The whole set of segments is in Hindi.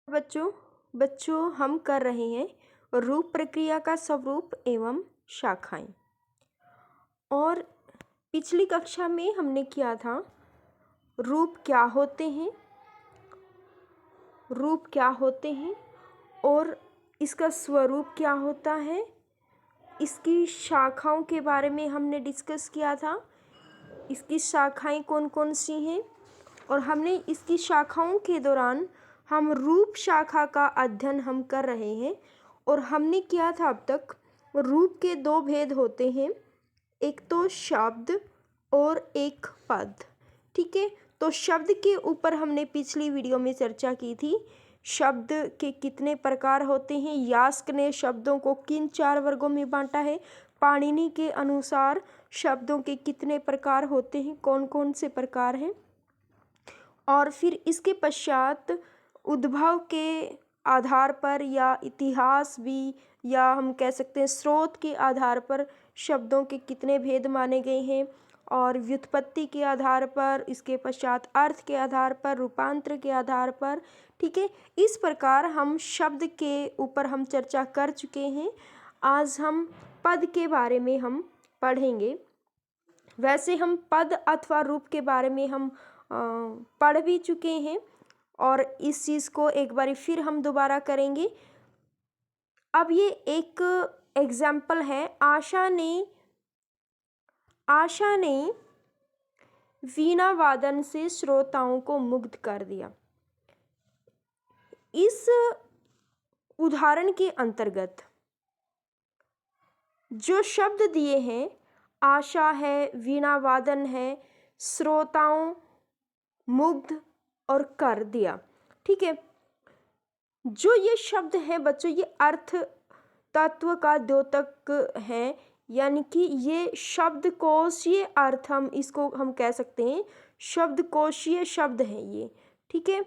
बच्चों बच्चों हम कर रहे हैं रूप प्रक्रिया का स्वरूप एवं शाखाएं। और पिछली कक्षा में हमने किया था रूप क्या होते हैं, और इसका स्वरूप क्या होता है। इसकी शाखाओं के बारे में हमने डिस्कस किया था, इसकी शाखाएं कौन कौन सी हैं, और हमने इसकी शाखाओं के दौरान हम रूप शाखा का अध्ययन हम कर रहे हैं। और हमने किया था अब तक रूप के दो भेद होते हैं, एक तो शब्द और एक पद। ठीक है, तो शब्द के ऊपर हमने पिछली वीडियो में चर्चा की थी। शब्द के कितने प्रकार होते हैं, यास्क ने शब्दों को किन 4 वर्गों में बांटा है, पाणिनि के अनुसार शब्दों के कितने प्रकार होते हैं, कौन कौन से प्रकार हैं। और फिर इसके पश्चात उद्भव के आधार पर या इतिहास भी, या हम कह सकते हैं स्रोत के आधार पर शब्दों के कितने भेद माने गए हैं, और व्युत्पत्ति के आधार पर, इसके पश्चात अर्थ के आधार पर, रूपांतर के आधार पर। ठीक है, इस प्रकार हम शब्द के ऊपर हम चर्चा कर चुके हैं। आज हम पद के बारे में हम पढ़ेंगे। वैसे हम पद अथवा रूप के बारे में हम पढ़ भी चुके हैं, और इस चीज़ को एक बारी फिर हम दोबारा करेंगे। अब ये एक एग्जाम्पल है, आशा ने वीणा वादन से श्रोताओं को मुग्ध कर दिया। इस उदाहरण के अंतर्गत जो शब्द दिए हैं, आशा है, वीणा वादन है, श्रोताओं मुग्ध और कर दिया। ठीक है, जो ये शब्द हैं बच्चों, ये अर्थ तत्व का द्योतक है, यानी कि ये शब्दकोशीय अर्थ, हम इसको हम कह सकते हैं शब्दकोशीय शब्द है ये। ठीक है,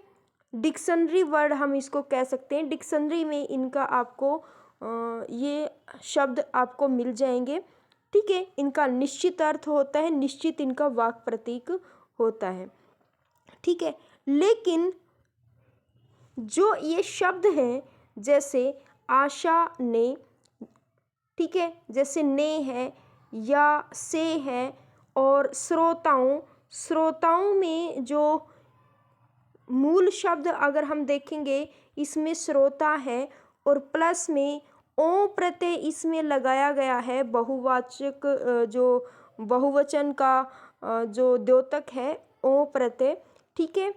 डिक्शनरी वर्ड हम इसको कह सकते हैं। डिक्शनरी में इनका आपको ये शब्द आपको मिल जाएंगे। ठीक है, इनका निश्चित अर्थ होता है, निश्चित इनका वाक् प्रतीक होता है। ठीक है, लेकिन जो ये शब्द हैं, जैसे आशा ने, ठीक है, जैसे ने है या से है, और श्रोताओं में जो मूल शब्द अगर हम देखेंगे, इसमें श्रोता है और प्लस में ओ प्रत्यय इसमें लगाया गया है, बहुवाचक जो बहुवचन का जो द्योतक है ओ प्रत्यय। ठीक है,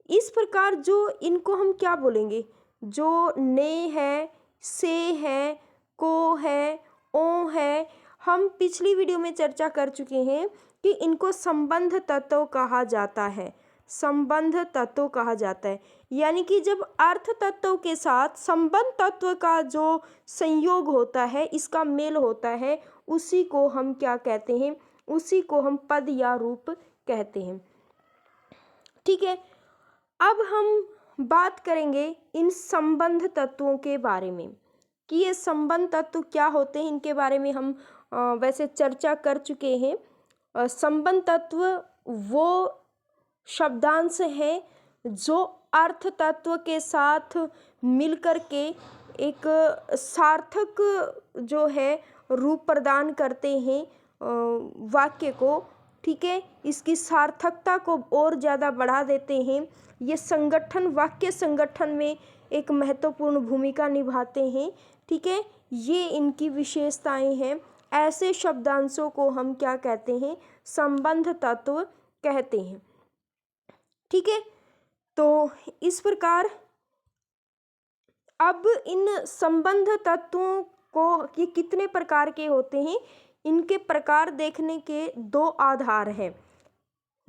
इस प्रकार जो इनको हम क्या बोलेंगे, जो ने है, से है, को है, ओ है, हम पिछली वीडियो में चर्चा कर चुके हैं कि इनको संबंध तत्व कहा जाता है। संबंध तत्व कहा जाता है, यानी कि जब अर्थ तत्व के साथ संबंध तत्व का जो संयोग होता है, इसका मेल होता है, उसी को हम क्या कहते हैं, उसी को हम पद या रूप कहते हैं। ठीक है, अब हम बात करेंगे इन संबंध तत्वों के बारे में कि ये संबंध तत्व क्या होते हैं। इनके बारे में हम वैसे चर्चा कर चुके हैं। संबंध तत्व वो शब्दांश है जो अर्थ तत्व के साथ मिलकर के एक सार्थक जो है रूप प्रदान करते हैं वाक्य को। ठीक है, इसकी सार्थकता को और ज़्यादा बढ़ा देते हैं। ये संगठन, वाक्य संगठन में एक महत्वपूर्ण भूमिका निभाते हैं। ठीक है, ये इनकी विशेषताएं हैं। ऐसे शब्दांशों को हम क्या कहते हैं, संबंध तत्व कहते हैं। ठीक है, तो इस प्रकार अब इन संबंध तत्वों को ये कितने प्रकार के होते हैं, इनके प्रकार देखने के 2 आधार हैं।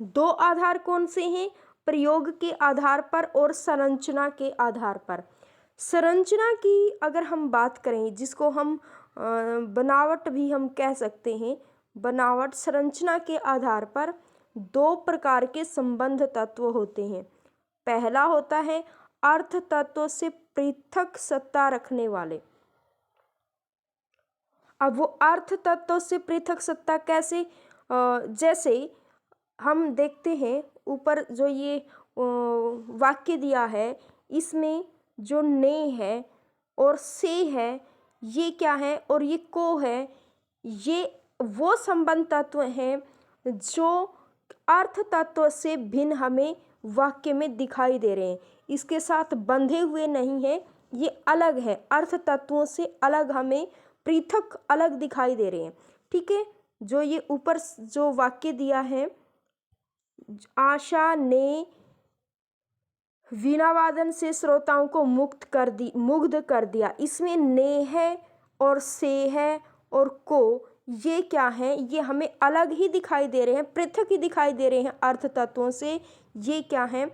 2 आधार कौन से हैं, प्रयोग के आधार पर और संरचना के आधार पर। संरचना की अगर हम बात करें, जिसको हम बनावट भी हम कह सकते हैं, बनावट, संरचना के आधार पर 2 प्रकार के संबंध तत्व होते हैं। पहला होता है अर्थ तत्व से पृथक सत्ता रखने वाले। अब वो अर्थ तत्व से पृथक सत्ता कैसे, जैसे हम देखते हैं ऊपर जो ये वाक्य दिया है, इसमें जो ने है और से है ये क्या है और ये को है, ये वो संबंध तत्व हैं जो अर्थ तत्व से भिन्न हमें वाक्य में दिखाई दे रहे हैं। इसके साथ बंधे हुए नहीं हैं, ये अलग है, अर्थ तत्वों से अलग हमें पृथक अलग दिखाई दे रहे हैं। ठीक है, जो ये ऊपर जो वाक्य दिया है, आशा ने वीणा वादन से श्रोताओं को मुग्ध कर दिया, इसमें ने है और से है और को, ये क्या है, ये हमें अलग ही दिखाई दे रहे हैं, पृथक ही दिखाई दे रहे हैं अर्थ तत्वों से। ये क्या है,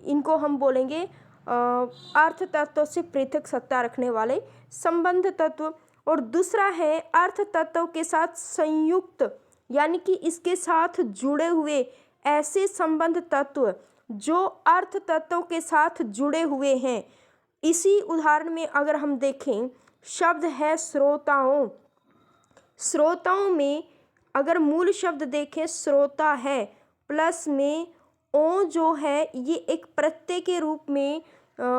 इनको हम बोलेंगे अर्थ तत्व से पृथक सत्ता रखने वाले संबंध तत्व। और दूसरा है अर्थ तत्व के साथ संयुक्त, यानी कि इसके साथ जुड़े हुए ऐसे संबंध तत्व जो अर्थ तत्व के साथ जुड़े हुए हैं। इसी उदाहरण में अगर हम देखें, शब्द है श्रोताओं, श्रोताओं में अगर मूल शब्द देखें श्रोता है, प्लस में ओ जो है ये एक प्रत्यय के रूप में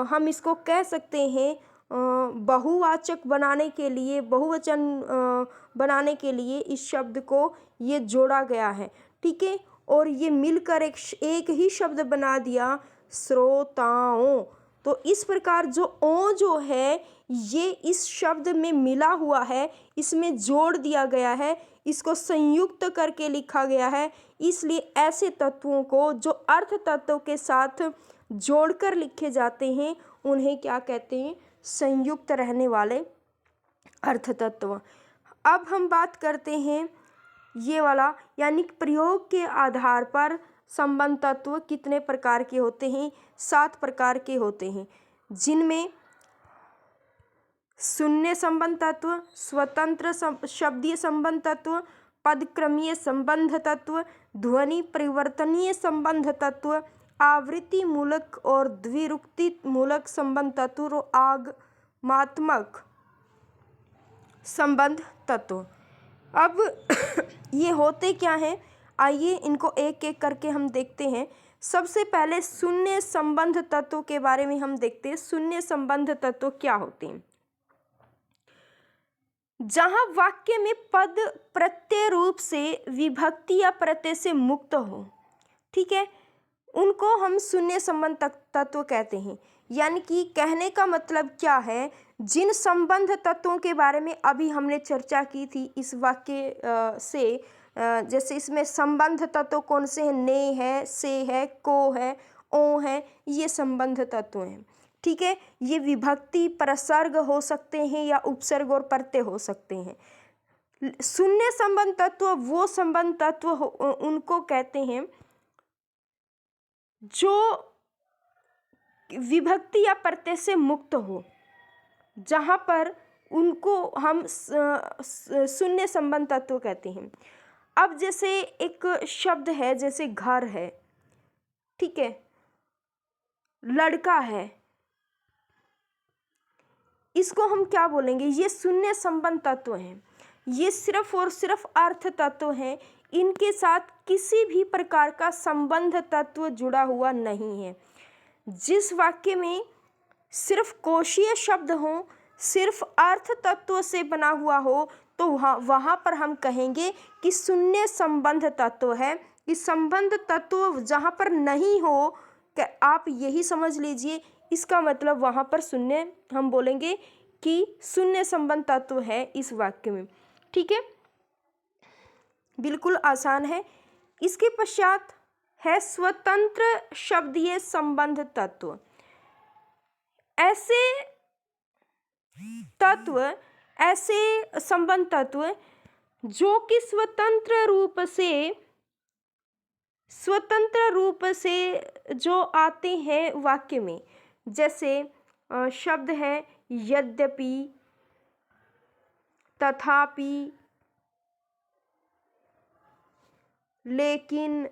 हम इसको कह सकते हैं, बहुवाचक बनाने के लिए, बहुवचन बनाने के लिए इस शब्द को ये जोड़ा गया है। ठीक है, और ये मिलकर एक ही शब्द बना दिया श्रोताओं। तो इस प्रकार जो ओ जो है ये इस शब्द में मिला हुआ है, इसमें जोड़ दिया गया है, इसको संयुक्त करके लिखा गया है। इसलिए ऐसे तत्वों को जो अर्थ तत्व के साथ जोड़कर लिखे जाते हैं उन्हें क्या कहते हैं, संयुक्त रहने वाले अर्थ तत्व। अब हम बात करते हैं ये वाला, यानी प्रयोग के आधार पर संबंध तत्व कितने प्रकार के होते हैं, 7 प्रकार के होते हैं, जिनमें शून्य संबंध तत्व, स्वतंत्र शब्दीय संबंध तत्व, पदक्रमीय संबंध तत्व, ध्वनि परिवर्तनीय संबंध तत्व, आवृत्ति मूलक और द्विरुक्ति मूलक संबंध तत्व और आगमात्मक संबंध तत्व। अब ये होते क्या हैं, आइए इनको एक एक करके हम देखते हैं। सबसे पहले शून्य संबंध तत्व के बारे में हम देखते हैं। शून्य संबंध तत्व क्या होते हैं, जहां वाक्य में पद प्रत्यय रूप से विभक्ति या प्रत्यय से मुक्त हो। ठीक है, उनको हम शून्य संबंध तत्व कहते हैं। यानी कि कहने का मतलब क्या है, जिन संबंध तत्वों के बारे में अभी हमने चर्चा की थी इस वाक्य से, जैसे इसमें संबंध तत्व कौन से हैं, ने है, से है, को है, ओ है, ये संबंध तत्व हैं। ठीक है, ये विभक्ति प्रसर्ग हो सकते हैं या उपसर्ग और प्रत्यय हो सकते हैं। शून्य संबंध तत्व वो संबंध तत्व उनको कहते हैं जो विभक्ति या प्रत्यय से मुक्त हो, जहाँ पर उनको हम शून्य संबंध तत्व कहते हैं। अब जैसे एक शब्द है, जैसे घर है, ठीक है, लड़का है, इसको हम क्या बोलेंगे, ये शून्य संबंध तत्व हैं। ये सिर्फ और सिर्फ अर्थ तत्व हैं, इनके साथ किसी भी प्रकार का संबंध तत्व जुड़ा हुआ नहीं है। जिस वाक्य में सिर्फ कोशीय शब्द हो, सिर्फ अर्थ तत्व से बना हुआ हो, तो वहाँ पर हम कहेंगे कि शून्य संबंध तत्व है। कि संबंध तत्व जहाँ पर नहीं हो, आप यही समझ लीजिए, इसका मतलब वहाँ पर शून्य, हम बोलेंगे कि शून्य संबंध तत्व है इस वाक्य में। ठीक है, बिल्कुल आसान है। इसके पश्चात है स्वतंत्र शब्दीय संबंध तत्व। ऐसे तत्व, ऐसे संबंध तत्व जो कि स्वतंत्र रूप से जो आते हैं वाक्य में, जैसे शब्द है यद्यपि, तथापि, लेकिन,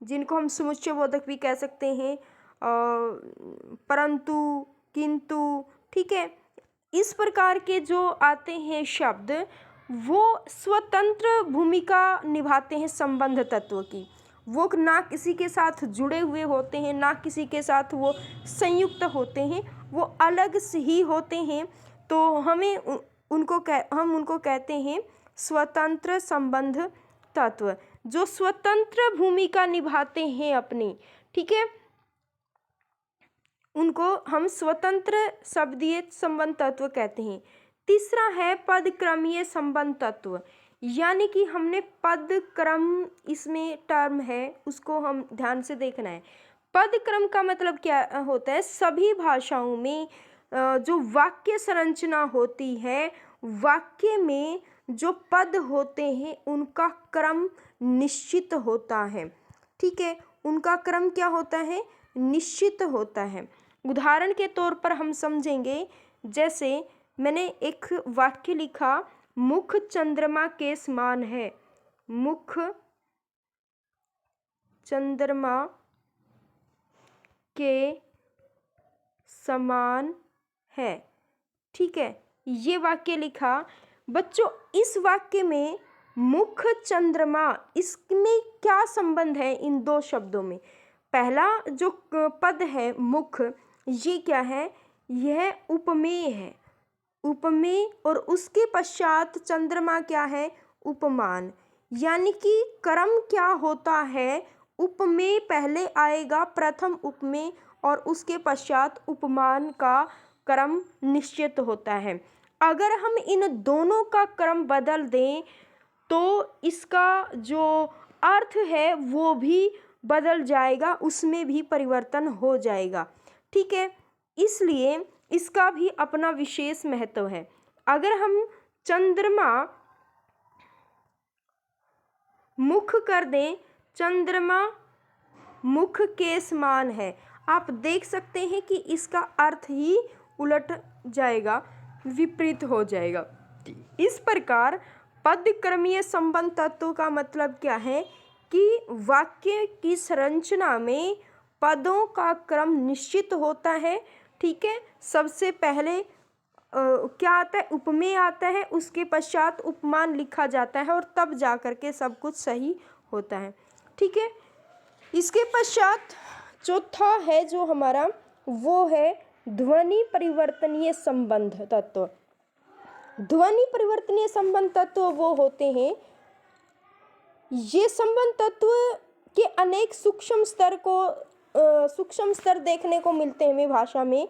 जिनको हम समुच्चय बोधक भी कह सकते हैं, परंतु, किंतु। ठीक है, इस प्रकार के जो आते हैं शब्द, वो स्वतंत्र भूमिका निभाते हैं संबंध तत्व की। वो ना किसी के साथ जुड़े हुए होते हैं, ना किसी के साथ वो संयुक्त होते हैं, वो अलग से ही होते हैं। तो हम उनको कहते हैं स्वतंत्र संबंध तत्व, जो स्वतंत्र भूमिका निभाते हैं अपनी, ठीक है, उनको हम स्वतंत्र शब्दीय संबंध तत्व कहते हैं। तीसरा है पद क्रमीय संबंध तत्व, यानी कि हमने पद क्रम, इसमें टर्म है, उसको हम ध्यान से देखना है। पद क्रम का मतलब क्या होता है? सभी भाषाओं में जो वाक्य संरचना होती है, वाक्य में जो पद होते हैं उनका क्रम निश्चित होता है, ठीक है, उनका क्रम क्या होता है? निश्चित होता है। उदाहरण के तौर पर हम समझेंगे, जैसे मैंने एक वाक्य लिखा, मुख चंद्रमा के समान है, मुख चंद्रमा के समान है, ठीक है, ये वाक्य लिखा। बच्चों, इस वाक्य में मुख चंद्रमा, इसमें क्या संबंध है इन दो शब्दों में? पहला जो पद है मुख, ये क्या है? यह उपमेय है, उपमेय, और उसके पश्चात चंद्रमा क्या है? उपमान। यानी कि क्रम क्या होता है? उपमेय पहले आएगा, प्रथम उपमेय, और उसके पश्चात उपमान का क्रम निश्चित होता है। अगर हम इन दोनों का क्रम बदल दें तो इसका जो अर्थ है वो भी बदल जाएगा, उसमें भी परिवर्तन हो जाएगा, ठीक है। इसलिए इसका भी अपना विशेष महत्व है। अगर हम चंद्रमा मुख कर दें, चंद्रमा मुख के समान है, आप देख सकते हैं कि इसका अर्थ ही उलट जाएगा, विपरीत हो जाएगा। इस प्रकार पदक्रमीय संबंध तत्व का मतलब क्या है कि वाक्य की संरचना में पदों का क्रम निश्चित होता है, ठीक है। सबसे पहले क्या आता है? उपमेय आता है, उसके पश्चात उपमान लिखा जाता है, और तब जा कर के सब कुछ सही होता है, ठीक है। इसके पश्चात चौथा है जो हमारा, वो है ध्वनि परिवर्तनीय संबंध तत्व। ध्वनि परिवर्तनीय संबंध तत्व वो होते हैं, ये संबंध तत्व के अनेक सूक्ष्म स्तर देखने को मिलते हैं हमें भाषा में,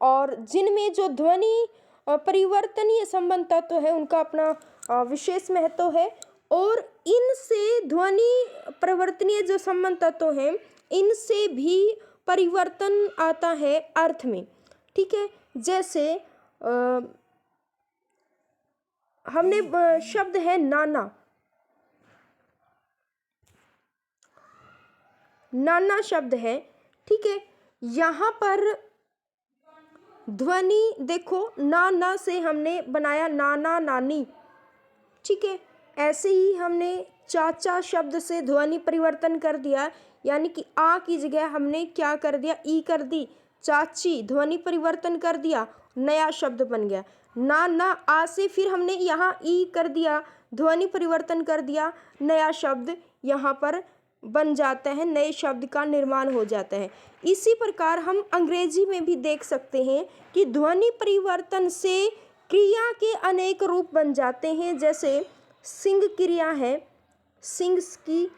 और जिनमें जो ध्वनि परिवर्तनीय संबंध तत्व है उनका अपना विशेष महत्व है। और इनसे ध्वनि परिवर्तनीय जो संबंध तत्व हैं, इनसे भी परिवर्तन आता है अर्थ में, ठीक है। जैसे हमने शब्द है नाना, नाना शब्द है, ठीक है। यहाँ पर ध्वनि देखो, ना से हमने बनाया नाना नानी, ठीक है। ऐसे ही हमने चाचा शब्द से ध्वनि परिवर्तन कर दिया, यानी कि आ की जगह हमने क्या कर दिया? ई कर दी। चाची, ध्वनि परिवर्तन कर दिया, नया शब्द बन गया। ना आ से फिर हमने यहाँ ई कर दिया, ध्वनि परिवर्तन कर दिया, नया शब्द यहाँ पर बन जाता है, नए शब्द का निर्माण हो जाता है। इसी प्रकार हम अंग्रेजी में भी देख सकते हैं कि ध्वनि परिवर्तन से क्रिया के अनेक रूप बन जाते हैं। जैसे सिंग क्रिया है, सिंग की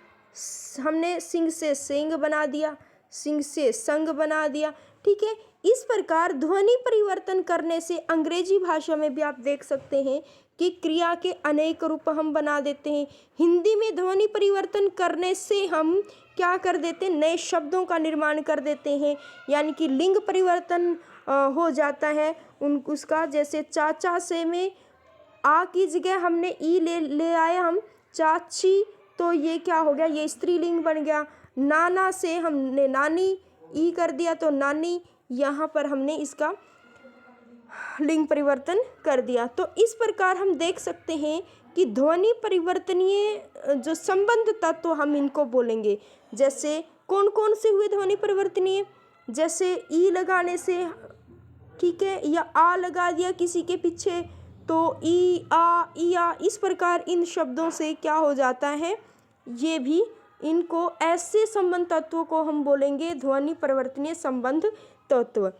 हमने सिंग से सेंग बना दिया, सिंग से संग बना दिया, ठीक है। इस प्रकार ध्वनि परिवर्तन करने से अंग्रेजी भाषा में भी आप देख सकते हैं कि क्रिया के अनेक रूप हम बना देते हैं। हिंदी में ध्वनि परिवर्तन करने से हम क्या कर देते हैं? नए शब्दों का निर्माण कर देते हैं, यानी कि लिंग परिवर्तन हो जाता है उसका। जैसे चाचा से में आ की जगह हमने ई ले आए हम, चाची, तो ये क्या हो गया? ये स्त्रीलिंग बन गया। नाना से हमने नानी ई कर दिया तो नानी, यहाँ पर हमने इसका लिंग परिवर्तन कर दिया। तो इस प्रकार हम देख सकते हैं कि ध्वनि परिवर्तनीय जो संबंध तत्व हम इनको बोलेंगे। जैसे कौन कौन से हुए ध्वनि परिवर्तनीय? जैसे ई लगाने से, ठीक है, या आ लगा दिया किसी के पीछे तो ई आ, इस प्रकार इन शब्दों से क्या हो जाता है? ये भी इनको ऐसे संबंध तत्वों को हम बोलेंगे ध्वनि परिवर्तनीय संबंध तत्व।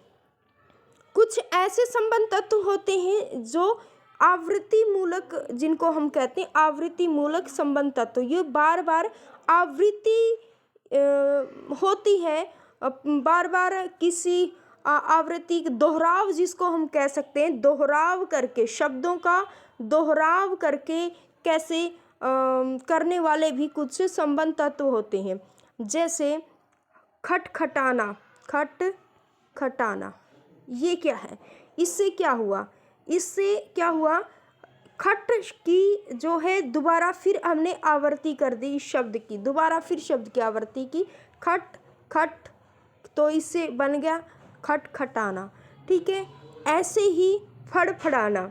कुछ ऐसे संबंध तत्व होते हैं जो आवृत्ति मूलक, जिनको हम कहते हैं आवृत्ति मूलक संबंध तत्व। ये बार बार आवृत्ति होती है, बार बार किसी आवृत्ति दोहराव, जिसको हम कह सकते हैं दोहराव करके, शब्दों का दोहराव करके कैसे करने वाले भी कुछ संबंध तत्व होते हैं। जैसे खटखटाना, खटखटाना, ये क्या है? इससे क्या हुआ? इससे क्या हुआ? खट की जो है दोबारा फिर हमने आवृत्ति कर दी इस शब्द की, दोबारा फिर शब्द की आवृत्ति की, खट खट, तो इससे बन गया खटखटाना। ठीक है। ऐसे ही फड़फड़ाना,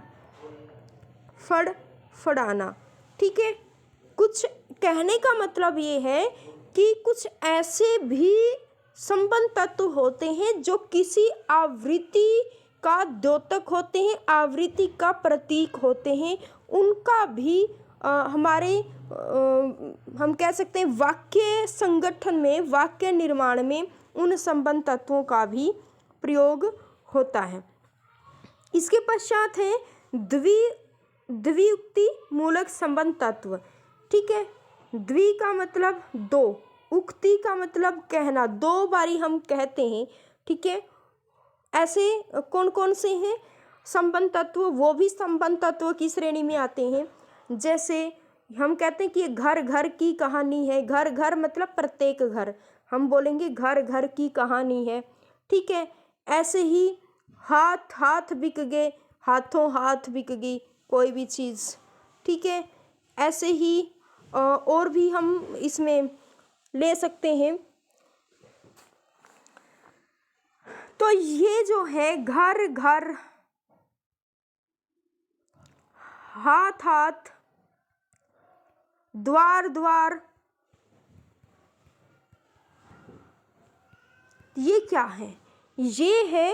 फड़फड़ाना। ठीक है। कुछ कहने का मतलब ये है कि कुछ ऐसे भी संबंध तत्व होते हैं जो किसी आवृत्ति का द्योतक होते हैं, आवृत्ति का प्रतीक होते हैं। उनका भी हमारे हम कह सकते हैं वाक्य संगठन में, वाक्य निर्माण में उन संबंध तत्वों का भी प्रयोग होता है। इसके पश्चात है द्विउक्ति मूलक संबंध तत्व। ठीक है। द्वि का मतलब दो, उक्ति का मतलब कहना, दो बारी हम कहते हैं। ठीक है। ऐसे कौन कौन से हैं संबंध तत्व? वो भी संबंध तत्व की श्रेणी में आते हैं। जैसे हम कहते हैं कि घर घर की कहानी है, घर घर मतलब प्रत्येक घर, हम बोलेंगे घर घर की कहानी है। ठीक है। ऐसे ही हाथ हाथ बिक गए, हाथों हाथ बिक गई कोई भी चीज़। ठीक है। ऐसे ही और भी हम इसमें ले सकते हैं। तो ये जो है घर घर, हाथ हाथ, द्वार द्वार, ये क्या है? ये है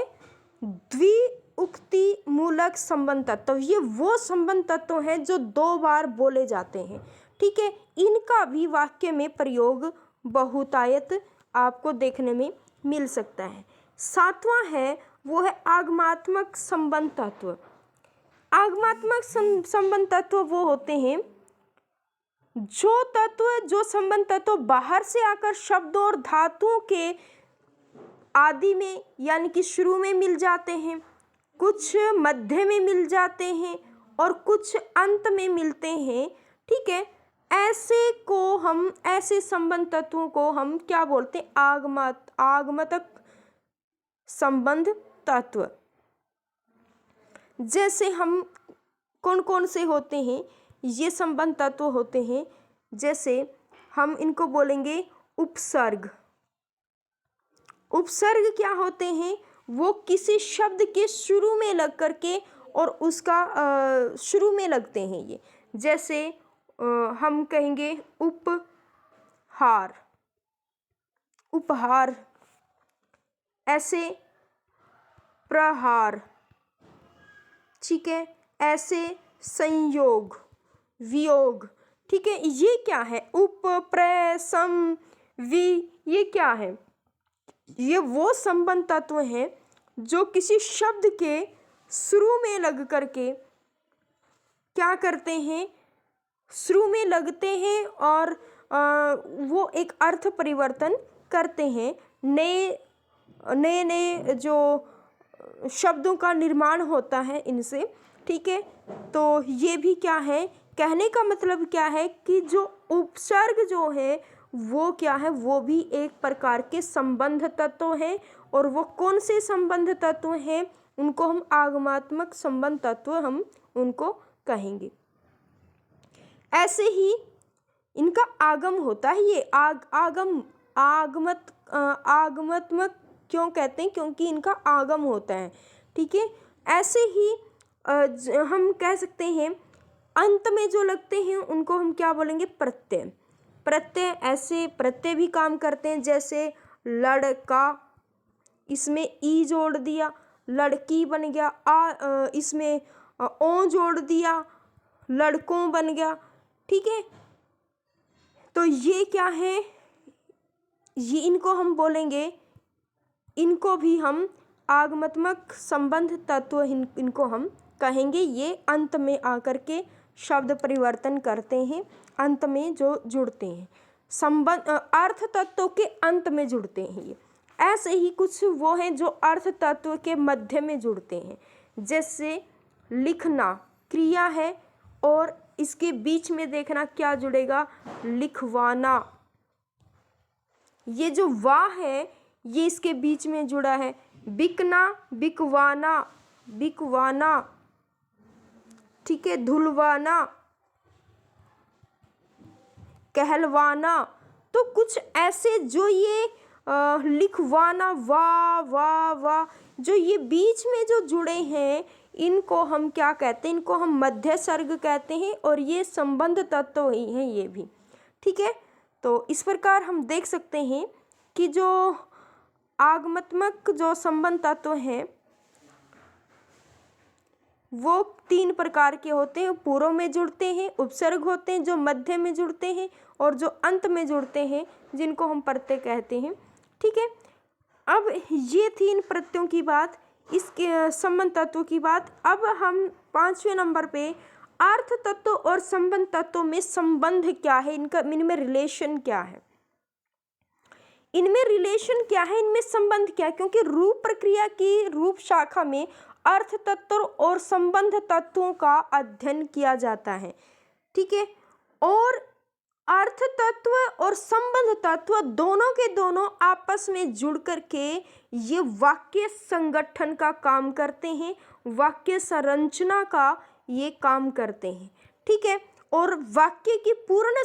द्विउक्ति मूलक संबंध तत्व। ये वो संबंध तत्व हैं जो दो बार बोले जाते हैं। ठीक है। इनका भी वाक्य में प्रयोग बहुतायत आपको देखने में मिल सकता है। सातवां है वो है आगमात्मक संबंध तत्व। आगमात्मक संबंध तत्व वो होते हैं जो संबंध तत्व बाहर से आकर शब्दों और धातुओं के आदि में यानी कि शुरू में मिल जाते हैं, कुछ मध्य में मिल जाते हैं और कुछ अंत में मिलते हैं। ठीक है। ऐसे संबंध तत्वों को हम क्या बोलते हैं? आगमतक संबंध तत्व। जैसे हम कौन कौन से होते हैं ये संबंध तत्व होते हैं? जैसे हम इनको बोलेंगे उपसर्ग। उपसर्ग क्या होते हैं? वो किसी शब्द के शुरू में लग करके और उसका शुरू में लगते हैं ये। जैसे हम कहेंगे उपहार, उपहार। ऐसे प्रहार। ठीक है। ऐसे संयोग, वियोग। ठीक है। ये क्या है? उप, प्र, सम, वि, ये क्या है? ये वो संबंध तत्व हैं जो किसी शब्द के शुरू में लग करके क्या करते हैं? शुरू में लगते हैं और वो एक अर्थ परिवर्तन करते हैं। नए नए जो शब्दों का निर्माण होता है इनसे। ठीक है। तो ये भी क्या है? कहने का मतलब क्या है कि जो उपसर्ग जो है वो क्या है? वो भी एक प्रकार के संबंध तत्व हैं। और वो कौन से संबंध तत्व हैं? उनको हम आगमात्मक संबंध तत्व हम उनको कहेंगे। ऐसे ही इनका आगम होता है। ये आगमात्मक क्यों कहते हैं? क्योंकि इनका आगम होता है। ठीक है। ऐसे ही हम कह सकते हैं अंत में जो लगते हैं उनको हम क्या बोलेंगे? प्रत्यय। प्रत्यय, ऐसे प्रत्यय भी काम करते हैं। जैसे लड़का, इसमें ई जोड़ दिया, लड़की बन गया। इसमें ओ जोड़ दिया, लड़कों बन गया। ठीक है। तो ये क्या है, ये इनको हम बोलेंगे, इनको भी हम आगमनात्मक संबंध तत्व इनको हम कहेंगे। ये अंत में आकर के शब्द परिवर्तन करते हैं, अंत में जो जुड़ते हैं, संबंध अर्थ तत्व के अंत में जुड़ते हैं। ये ऐसे ही कुछ वो हैं जो अर्थ तत्व के मध्य में जुड़ते हैं, जैसे लिखना क्रिया है और इसके बीच में देखना क्या जुड़ेगा, लिखवाना। ये जो वा है ये इसके बीच में जुड़ा है, बिकना, बिकवाना, बिकवाना, ठीक है, धुलवाना, कहलवाना। तो कुछ ऐसे जो ये लिखवाना, वा वा वा, जो ये बीच में जो जुड़े हैं इनको हम क्या कहते हैं, इनको हम मध्य सर्ग कहते हैं और ये संबंध तत्व ही हैं ये भी, ठीक है। तो इस प्रकार हम देख सकते हैं कि जो आगमनात्मक जो संबंध तत्व हैं वो 3 प्रकार के होते हैं। पूर्व में जुड़ते हैं, उपसर्ग होते हैं जो मध्य में जुड़ते हैं, और जो अंत में जुड़ते हैं जिनको हम प्रत्यय कहते हैं, ठीक है। अब ये 3 प्रत्ययों की बात, इसके संबंध तत्व की बात। अब हम 5वें नंबर पे अर्थ तत्व और संबंध तत्व में संबंध क्या है, इनमें रिलेशन क्या है, इनमें रिलेशन क्या है, इनमें संबंध क्या है। क्योंकि रूप प्रक्रिया की रूप शाखा में अर्थ तत्व और संबंध तत्वों का अध्ययन किया जाता है, ठीक है। और अर्थ तत्व और संबंध तत्व दोनों के दोनों आपस में जुड़ करके ये वाक्य संगठन का काम करते हैं, वाक्य संरचना का ये काम करते हैं, ठीक है। और वाक्य की पूर्ण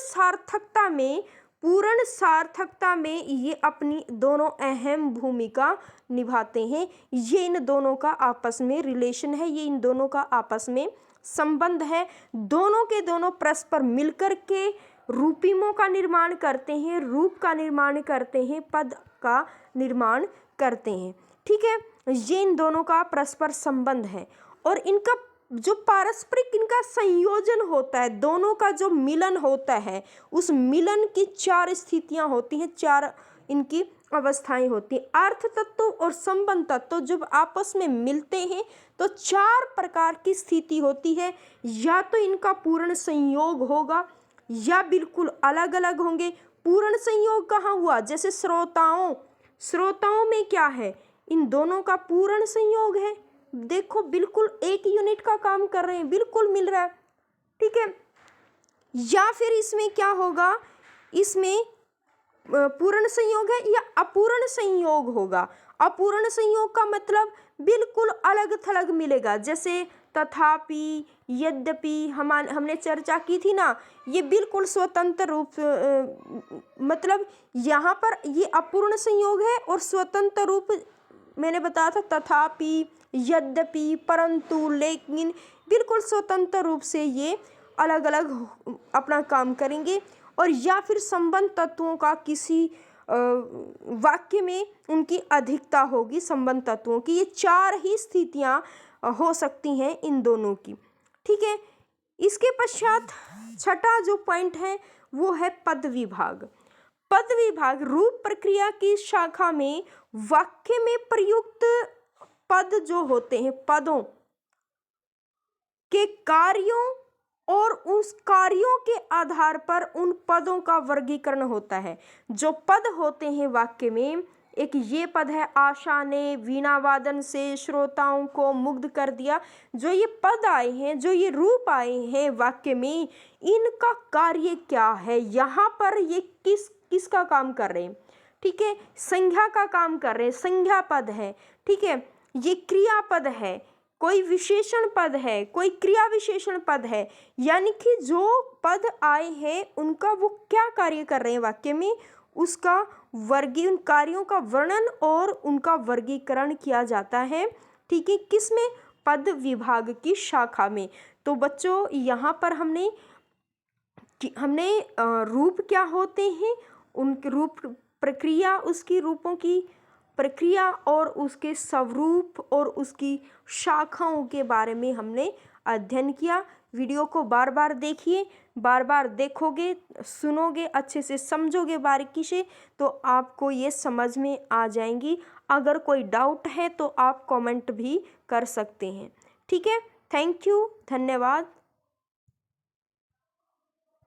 सार्थकता में ये अपनी दोनों अहम भूमिका निभाते हैं। ये इन दोनों का आपस में रिलेशन है, ये इन दोनों का आपस में संबंध है। दोनों के दोनों परस्पर मिलकर के रूपिमों का निर्माण करते हैं, रूप का निर्माण करते हैं, पद का निर्माण करते हैं, ठीक है। ये इन दोनों का परस्पर संबंध है और इनका जो पारस्परिक इनका संयोजन होता है, दोनों का जो मिलन होता है, उस मिलन की 4 स्थितियां होती हैं, 4 इनकी अवस्थाएं होती हैं। अर्थ तत्व और संबंध तत्व जब आपस में मिलते हैं तो 4 प्रकार की स्थिति होती है। या तो इनका पूर्ण संयोग होगा या बिल्कुल अलग अलग होंगे। पूर्ण संयोग कहाँ हुआ, जैसे श्रोताओं में क्या है, इन दोनों का पूर्ण संयोग है। देखो बिल्कुल एक यूनिट का काम कर रहे हैं, बिल्कुल मिल रहा है, ठीक है। या फिर इसमें क्या होगा, इसमें पूर्ण संयोग है या अपूर्ण संयोग होगा। अपूर्ण संयोग का मतलब बिल्कुल अलग थलग मिलेगा, जैसे तथापि, यद्यपि हमने चर्चा की थी ना, ये बिल्कुल स्वतंत्र रूप मतलब यहाँ पर ये अपूर्ण संयोग है और स्वतंत्र रूप मैंने बताया था, तथापि, यद्यपि, परंतु, लेकिन, बिल्कुल स्वतंत्र रूप से ये अलग अलग अपना काम करेंगे। और या फिर संबंध तत्वों का किसी वाक्य में उनकी अधिकता होगी, संबंध तत्वों की। ये 4 ही स्थितियां हो सकती हैं इन दोनों की, ठीक है। इसके पश्चात छठा जो पॉइंट है वो है पद विभाग। पद विभाग रूप प्रक्रिया की शाखा में वाक्य में प्रयुक्त पद जो होते हैं, पदों के कार्यों और उस कार्यों के आधार पर उन पदों का वर्गीकरण होता है। जो पद होते हैं वाक्य में, एक ये पद है, आशा ने वीणा वादन से श्रोताओं को मुग्ध कर दिया। जो ये पद आए हैं, जो ये रूप आए हैं वाक्य में, इनका कार्य क्या है, यहाँ पर ये किसका काम कर रहे हैं, ठीक है, संज्ञा का काम कर रहे हैं, संज्ञा पद है, ठीक है। ये क्रियापद है, कोई विशेषण पद है, कोई क्रिया विशेषण पद है। यानी कि जो पद आए हैं उनका वो क्या कार्य कर रहे हैं वाक्य में, उसका उन कार्यों का वर्णन और उनका वर्गीकरण किया जाता है, ठीक है। किसमें, पद विभाग की शाखा में। तो बच्चों यहाँ पर हमने रूप क्या होते हैं, उनके रूप प्रक्रिया, उसकी रूपों की प्रक्रिया और उसके स्वरूप और उसकी शाखाओं के बारे में हमने अध्ययन किया। वीडियो को बार बार देखिए बार बार देखोगे, सुनोगे, अच्छे से समझोगे बारीकी से, तो आपको ये समझ में आ जाएंगी। अगर कोई डाउट है तो आप कमेंट भी कर सकते हैं। ठीक है, थैंक यू, धन्यवाद।